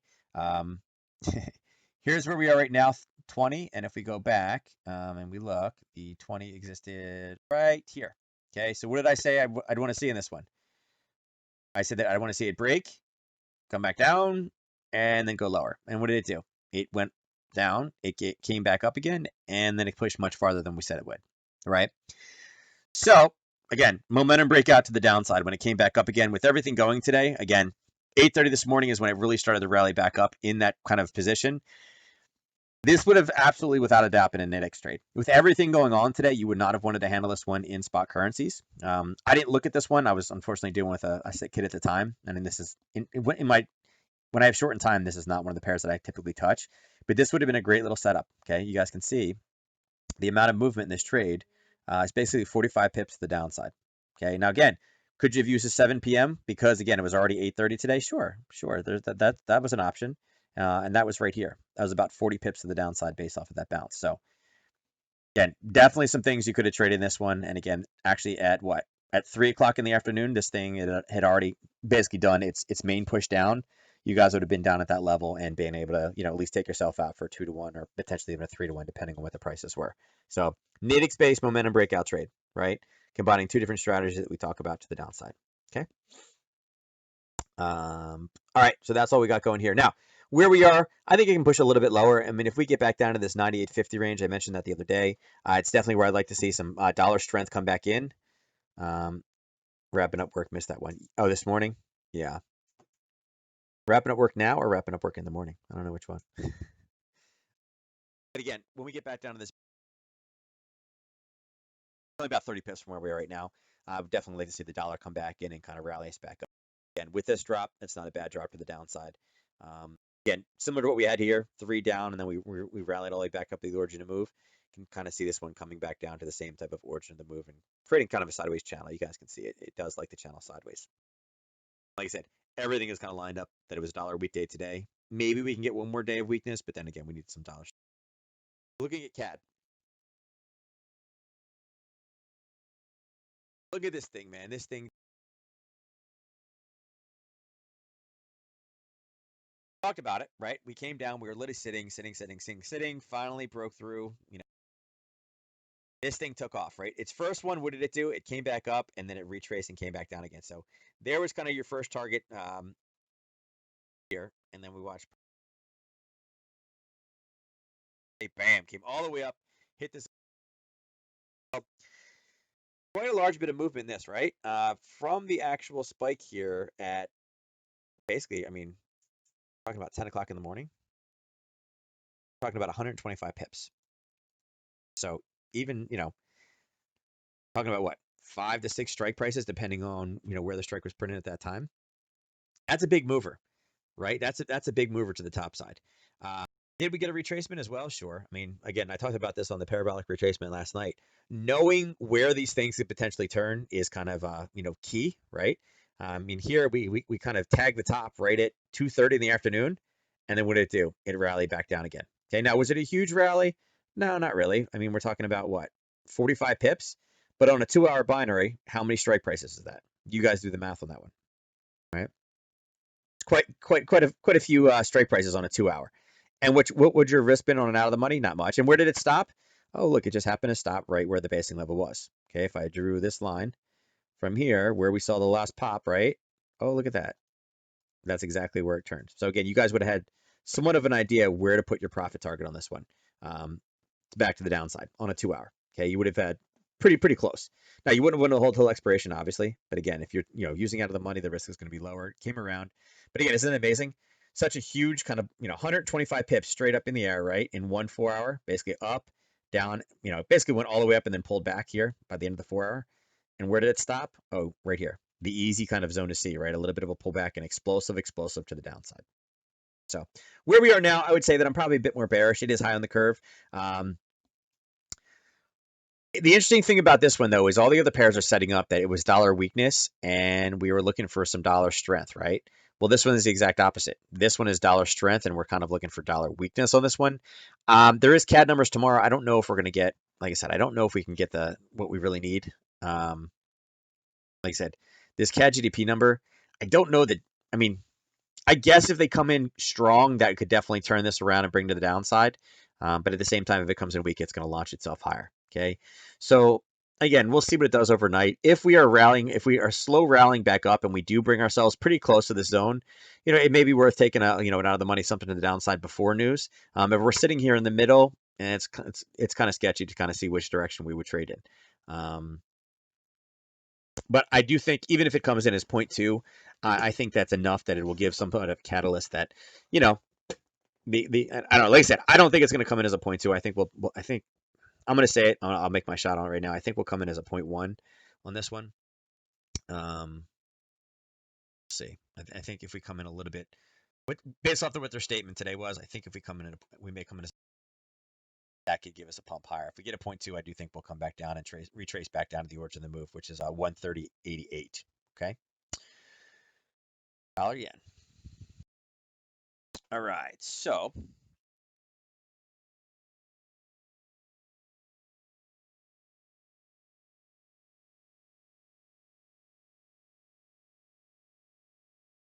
Here's where we are right now, 20, and if we go back and we look, the 20 existed right here. Okay, so what did I say I'd want to see in this one? I said that I want to see it break, come back down, and then go lower. And what did it do? It went down, it came back up again, and then it pushed much farther than we said it would, right? So, again, momentum breakout to the downside when it came back up again with everything going today. Again, 8:30 this morning is when it really started to rally back up in that kind of position. This would have absolutely, without a doubt, been an index trade. With everything going on today, you would not have wanted to handle this one in spot currencies. I didn't look at this one. I was unfortunately dealing with a sick kid at the time. I mean, this is when I have shortened time, this is not one of the pairs that I typically touch. But this would have been a great little setup. Okay, you guys can see the amount of movement in this trade is basically 45 pips to the downside. Okay, now again, could you have used a 7 p.m. because again it was already 8:30 today? Sure. There's that was an option. And that was right here. That was about 40 pips to the downside based off of that bounce. So Again, definitely some things you could have traded in this one. And again, actually at what? At 3 o'clock in the afternoon, this thing had already basically done its main push down. You guys would have been down at that level and been able to, at least take yourself out for a 2-to-1 or potentially even a 3-to-1, depending on what the prices were. So, Natick space momentum breakout trade, right? Combining two different strategies that we talk about to the downside. Okay. All right, so that's all we got going here. Now, where we are, I think it can push a little bit lower. I mean, if we get back down to this 98.50 range, I mentioned that the other day, it's definitely where I'd like to see some dollar strength come back in. Wrapping up work, missed that one. Oh, this morning? Yeah. Wrapping up work now or wrapping up work in the morning? I don't know which one. But again, when we get back down to this, only about 30 pips from where we are right now, I would definitely like to see the dollar come back in and kind of rally us back up. Again, with this drop, it's not a bad drop to the downside. Again, similar to what we had here, 3 down, and then we rallied all the way back up to the origin of move. You can kind of see this one coming back down to the same type of origin of the move and creating kind of a sideways channel. You guys can see it. It does like the channel sideways. Like I said, everything is kind of lined up that it was dollar weekday today. Maybe we can get one more day of weakness, but then again, we need some dollars. Looking at CAD. Look at this thing, man. This thing. Talked about it, right? We came down. We were literally sitting. Finally broke through. This thing took off, right? Its first one, what did it do? It came back up and then it retraced and came back down again. So there was kind of your first target here. And then we watched. Bam, came all the way up, hit this. Quite a large bit of movement in this, right? From the actual spike here at basically, I mean, talking about 10 o'clock in the morning, talking about 125 pips. So even, talking about what, 5 to 6 strike prices, depending on, where the strike was printed at that time. That's a big mover, right? That's a big mover to the top side. Did we get a retracement as well? Sure. I mean, again, I talked about this on the parabolic retracement last night. Knowing where these things could potentially turn is kind of, key, right? I mean, here we kind of tagged the top right at 2:30 in the afternoon, and then what did it do? It rallied back down again. Okay, now was it a huge rally? No, not really. I mean, we're talking about what, 45 pips, but on a 2-hour binary, how many strike prices is that? You guys do the math on that one, right? Quite a few strike prices on a 2-hour. And what would your risk been on an out of the money? Not much. And where did it stop? Oh, look, it just happened to stop right where the basing level was. Okay, if I drew this line from here, where we saw the last pop, right? Oh, look at that. That's exactly where it turned. So again, you guys would have had somewhat of an idea where to put your profit target on this one. Back to the downside on a 2-hour. Okay, you would have had pretty close. Now you wouldn't want to hold till expiration, obviously, but again, if you're using out of the money, the risk is going to be lower. It came around, but again, isn't it amazing? Such a huge kind of 125 pips straight up in the air, right? In 1 4-hour, basically up, down. Basically went all the way up and then pulled back here by the end of the 4-hour. And where did it stop? Oh, right here. The easy kind of zone to see, right? A little bit of a pullback and explosive to the downside. So where we are now, I would say that I'm probably a bit more bearish. It is high on the curve. The interesting thing about this one, though, is all the other pairs are setting up that it was dollar weakness and we were looking for some dollar strength, right? Well, this one is the exact opposite. This one is dollar strength, and we're kind of looking for dollar weakness on this one. There is CAD numbers tomorrow. I don't know if we're going to get, like I said, I don't know if we can get what we really need. Like I said, this CAD GDP number, I don't know that. I mean, I guess if they come in strong, that could definitely turn this around and bring to the downside. But at the same time, if it comes in weak, it's going to launch itself higher. Okay. So again, we'll see what it does overnight. If we are slow rallying back up and we do bring ourselves pretty close to this zone, it may be worth taking an out of the money, something to the downside before news. If we're sitting here in the middle, and it's kind of sketchy to kind of see which direction we would trade in. But I do think even if it comes in as 0.2, I think that's enough that it will give some kind of catalyst that, I don't know. Like I said, I don't think it's going to come in as a 0.2. I think I think I'm going to say it. I'll make my shot on it right now. I think we'll come in as a 0.1 on this one. Let's see. I think if we come in a little bit, based off of what their statement today was, I think if we come in, we may come in as that could give us a pump higher. If we get a 0.2, I do think we'll come back down and retrace back down to the origin of the move, which is 130.88. Okay. Dollar yen. All right. So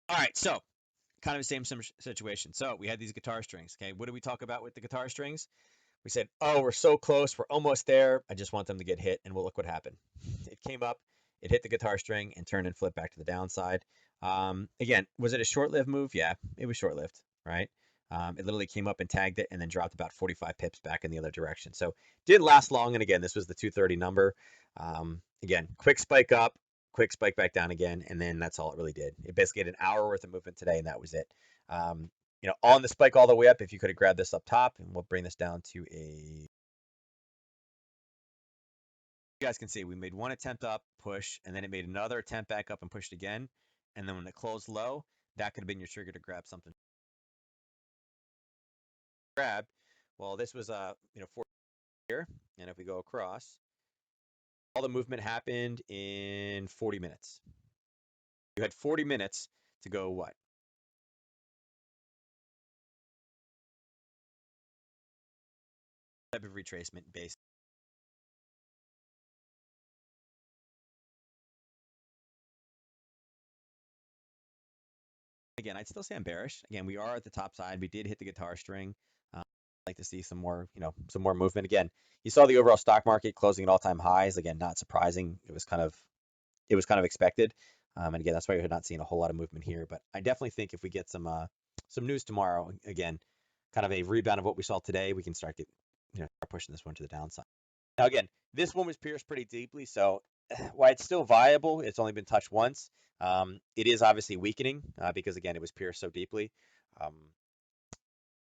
All right, so kind of the same situation. So we had these guitar strings. Okay, what did we talk about with the guitar strings? We said, oh, we're so close, we're almost there. I just want them to get hit, and well, look what happened. It came up, it hit the guitar string, and turned and flipped back to the downside. Again, was it a short-lived move? Yeah, it was short-lived, right? It literally came up and tagged it, and then dropped about 45 pips back in the other direction. So didn't last long. And again, this was the 230 number. Again, quick spike up, quick spike back down again, and then that's all it really did. It basically had an hour worth of movement today, and that was it. On the spike all the way up, if you could have grabbed this up top, and we'll bring this down to a, you guys can see we made one attempt up, push, and then it made another attempt back up and pushed again. And then when it closed low, that could have been your trigger to grab something. Grab. Well, this was 4 here, and if we go across, all the movement happened in 40 minutes. You had 40 minutes to go what? Type of retracement based. Again, I'd still say I'm bearish. Again, we are at the top side. We did hit the guitar string. I'd like to see some more, some more movement. Again, you saw the overall stock market closing at all-time highs. Again, not surprising. It was kind of expected. And again, that's why you're not seeing a whole lot of movement here. But I definitely think if we get some news tomorrow, again, kind of a rebound of what we saw today, we can start start pushing this one to the downside. Now, again, this one was pierced pretty deeply, so while it's still viable, it's only been touched once. It is obviously weakening because, again, it was pierced so deeply. Um,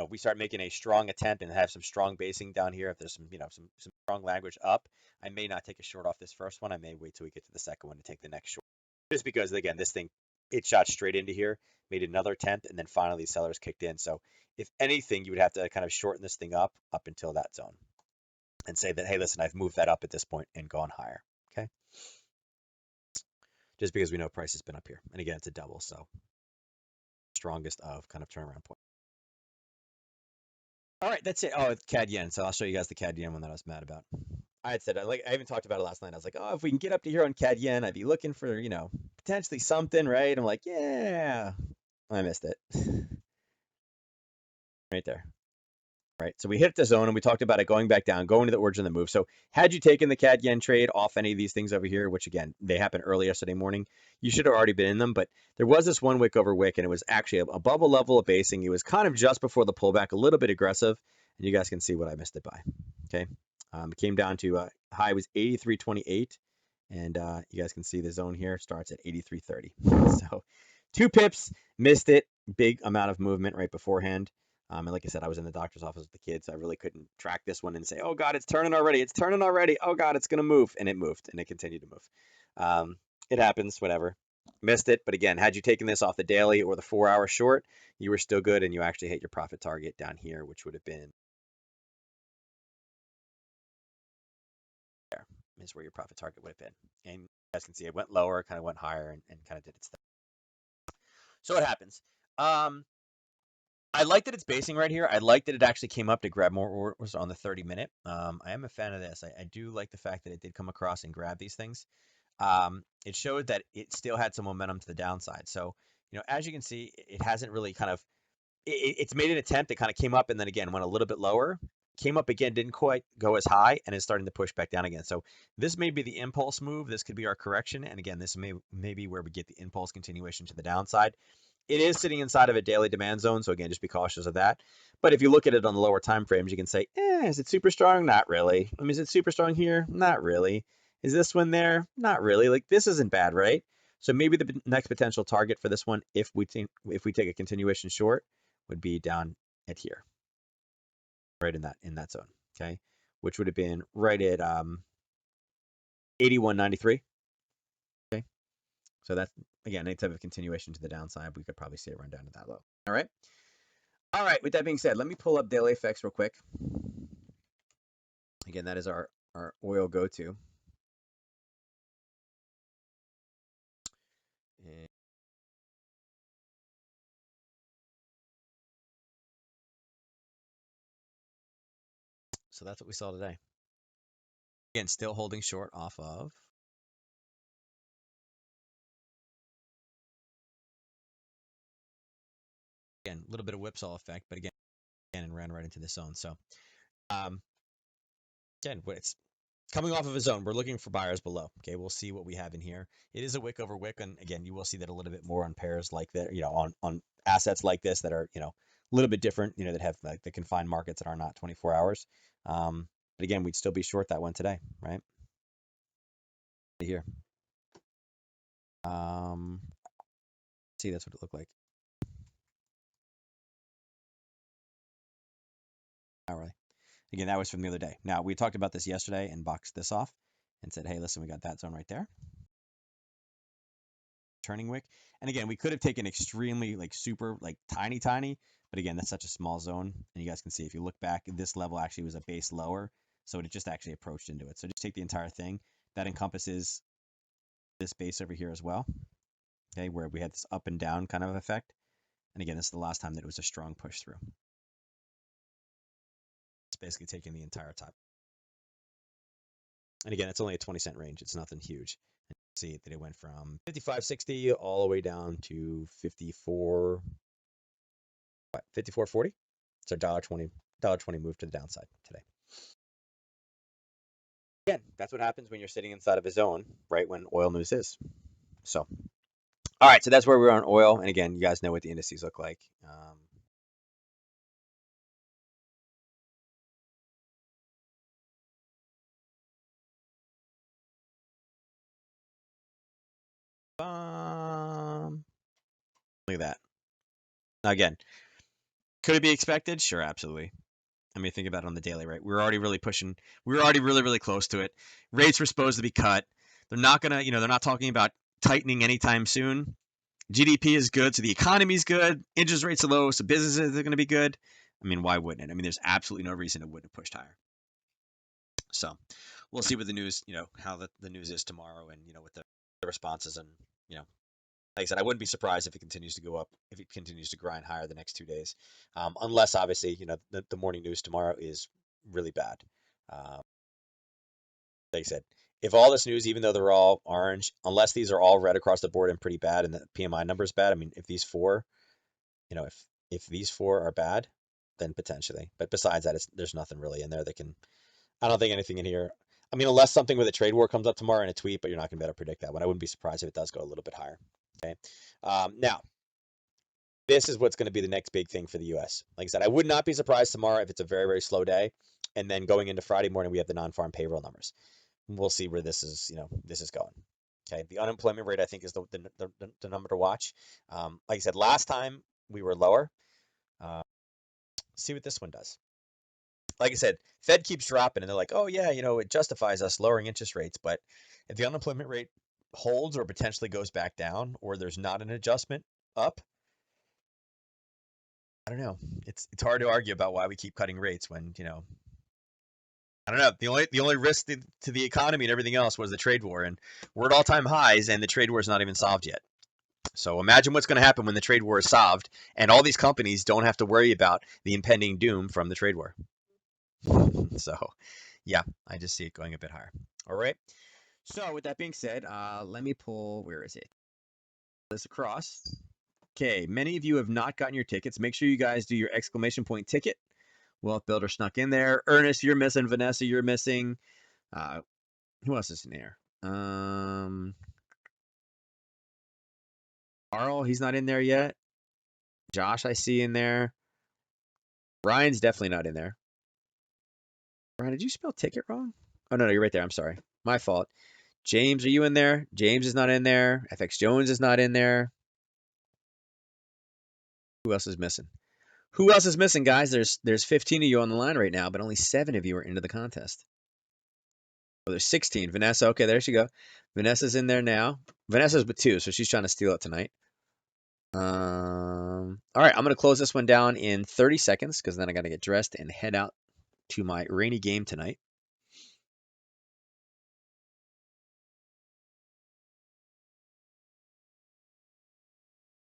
if we start making a strong attempt and have some strong basing down here, if there's some strong language up, I may not take a short off this first one. I may wait till we get to the second one to take the next short. Just because, again, this thing, it shot straight into here, made another attempt, and then finally sellers kicked in. So if anything, you would have to kind of shorten this thing up until that zone and say that, hey, listen, I've moved that up at this point and gone higher. Okay. Just because we know price has been up here. And again, it's a double. So strongest of kind of turnaround point. All right. That's it. Oh, it's CAD yen. So I'll show you guys the CAD yen one that I was mad about. I had said, I even talked about it last night. I was like, oh, if we can get up to here on CAD yen, I'd be looking for, potentially something, right? I'm like, yeah, I missed it right there. Right. So we hit the zone and we talked about it going back down, going to the origin of the move. So had you taken the CAD yen trade off any of these things over here, which again, they happened early yesterday morning, you should have already been in them. But there was this one wick over wick and it was actually above a level of basing. It was kind of just before the pullback, a little bit aggressive. And you guys can see what I missed it by. Okay. It came down to high was 83.28. And you guys can see the zone here starts at 83.30. So 2 pips, missed it. Big amount of movement right beforehand. And like I said, I was in the doctor's office with the kids, so I really couldn't track this one and say, oh, God, it's turning already. It's turning already. Oh, God, it's going to move. And it moved, and it continued to move. It happens, whatever. Missed it. But again, had you taken this off the daily or the 4-hour short, you were still good, and you actually hit your profit target down here, which would have been there, is where your profit target would have been. And you guys can see it went lower, kind of went higher, and kind of did its thing. So it happens. I like that it's basing right here. I like that it actually came up to grab more orders on the 30-minute. I am a fan of this. I do like the fact that it did come across and grab these things. It showed that it still had some momentum to the downside. So, as you can see, it hasn't really kind of, it's made an attempt. It kind of came up and then again went a little bit lower, came up again, didn't quite go as high, and is starting to push back down again. So this may be the impulse move. This could be our correction. And again, this may be where we get the impulse continuation to the downside. It is sitting inside of a daily demand zone, so again, just be cautious of that. But if you look at it on the lower time frames, you can say, is it super strong? Not really. I mean, is it super strong here? Not really. Is this one there? Not really. Like, this isn't bad, right? So maybe the next potential target for this one, if we take a continuation short, would be down at here, right in that zone, okay, which would have been right at 81.93. Okay, so that's again any type of continuation to the downside. We could probably see it run down to that low. All right. All right, with that being said, let me pull up daily effects real quick. Again, that is our oil go-to. And so that's what we saw today. Again, still holding short off of again, a little bit of whipsaw effect, but again, and ran right into the zone. So, um, again, it's coming off of a zone. We're looking for buyers below. Okay, we'll see what we have in here. It is a wick over wick, and again, you will see that a little bit more on pairs like that. On assets like this that are a little bit different. That have like the confined markets that are not 24 hours. But again, we'd still be short that one today, right? Here. See, that's what it looked like. Hourly. Again, that was from the other day. Now, we talked about this yesterday and boxed this off and said, hey, listen, we got that zone right there. Turning wick. And again, we could have taken extremely super tiny, but again, that's such a small zone. And you guys can see if you look back, this level actually was a base lower. So it just actually approached into it. So just take the entire thing. That encompasses this base over here as well. Okay, where we had this up and down kind of effect. And again, this is the last time that it was a strong push through. It's basically taking the entire top. And again, it's only a 20-cent range. It's nothing huge. And you see that it went from 55.60 all the way down to 54, what, 54.40. So $1.20 move to the downside today. Again, that's what happens when you're sitting inside of a zone, right when oil news is. So, all right, so that's where we're on oil. And again, you guys know what the indices look like. Look at that. Now again, could it be expected? Sure, absolutely. I mean, think about it on the daily, right? We're already really pushing. We're already really, really close to it. Rates were supposed to be cut. They're not gonna, they're not talking about tightening anytime soon. GDP is good, so the economy is good. Interest rates are low, so businesses are going to be good. I mean, why wouldn't it? I mean, there's absolutely no reason it wouldn't have pushed higher. So we'll see what the news, how the news is tomorrow, and what the responses, and like I said, I wouldn't be surprised if it continues to go up, if it continues to grind higher the next 2 days, unless obviously the morning news tomorrow is really bad. Like I said, if all this news, even though they're all orange, unless these are all red across the board and pretty bad, and the PMI number is bad, I mean, if these four, if these four are bad, then potentially. But besides that, there's nothing really in there that can. I don't think anything in here. I mean, unless something with a trade war comes up tomorrow in a tweet, but you're not going to be able to predict that one. I wouldn't be surprised if it does go a little bit higher. Okay. Now, this is what's going to be the next big thing for the U.S. Like I said, I would not be surprised tomorrow if it's a very, very slow day, and then going into Friday morning we have the non-farm payroll numbers. We'll see where this is. This is going. Okay. The unemployment rate I think is the number to watch. Like I said, last time we were lower. See what this one does. Like I said, Fed keeps dropping, and they're like, oh yeah, it justifies us lowering interest rates. But if the unemployment rate holds or potentially goes back down, or there's not an adjustment up, I don't know. It's hard to argue about why we keep cutting rates when I don't know. The only risk to the economy and everything else was the trade war, and we're at all-time highs, and the trade war is not even solved yet. So imagine what's going to happen when the trade war is solved, and all these companies don't have to worry about the impending doom from the trade war. So, yeah, I just see it going a bit higher. All right. So with that being said, let me pull, where is it? This across. Okay, many of you have not gotten your tickets. Make sure you guys do your exclamation point ticket. Wealth Builder snuck in there. Ernest, you're missing. Vanessa, you're missing. Who else is in there? Carl, he's not in there yet. Josh, I see in there. Bryan's definitely not in there. Bryan, did you spell ticket wrong? Oh, no, you're right there. I'm sorry. My fault. James, are you in there? James is not in there. FX Jones is not in there. Who else is missing? Who else is missing, guys? There's 15 of you on the line right now, but only 7 of you are into the contest. Oh, there's 16. Vanessa, okay, there she go. Vanessa's in there now. Vanessa's with 2, so she's trying to steal it tonight. All right, I'm going to close this one down in 30 seconds because then I got to get dressed and head out to my rainy game tonight.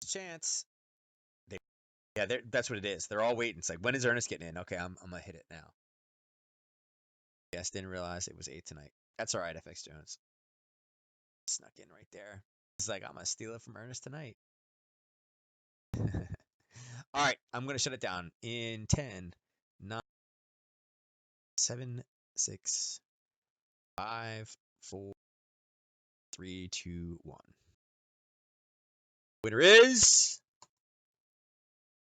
Chance. Yeah, that's what it is. They're all waiting. It's like, when is Ernest getting in? Okay, I'm going to hit it now. Yes, didn't realize it was 8 tonight. That's all right, FX Jones. Snuck in right there. It's like, I'm going to steal it from Ernest tonight. All right, I'm going to shut it down in 10, 9, 7, 6, 5, 4, 3, 2, 1. Winner is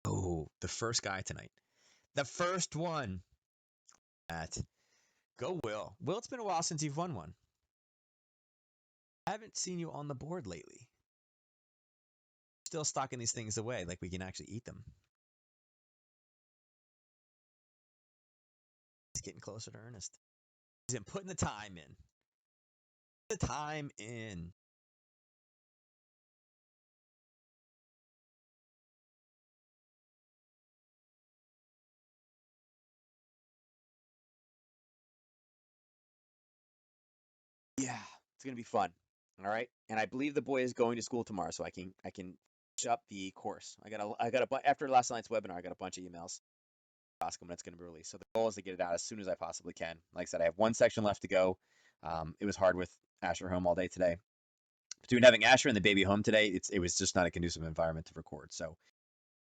the first guy tonight. The first one. At Go Will. Will, it's been a while since you've won one. I haven't seen you on the board lately. Still stocking these things away like we can actually eat them. He's getting closer to Ernest. He's been putting the time in. The time in. Yeah, it's gonna be fun. All right, and I believe the boy is going to school tomorrow, so I can finish up the course. I got a after last night's webinar, I got a bunch of emails. Ask him when it's going to be released. So the goal is to get it out as soon as I possibly can. Like I said, I have one section left to go. It was hard with Asher home all day today. Between having Asher and the baby home today, it was just not a conducive environment to record. So I'm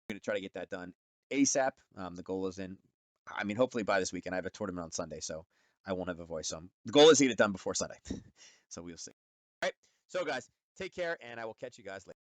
going to try to get that done ASAP. The goal is I mean, hopefully by this weekend. I have a tournament on Sunday, so I won't have a voice. So the goal is to get it done before Sunday. So we'll see. All right. So guys, take care, and I will catch you guys later.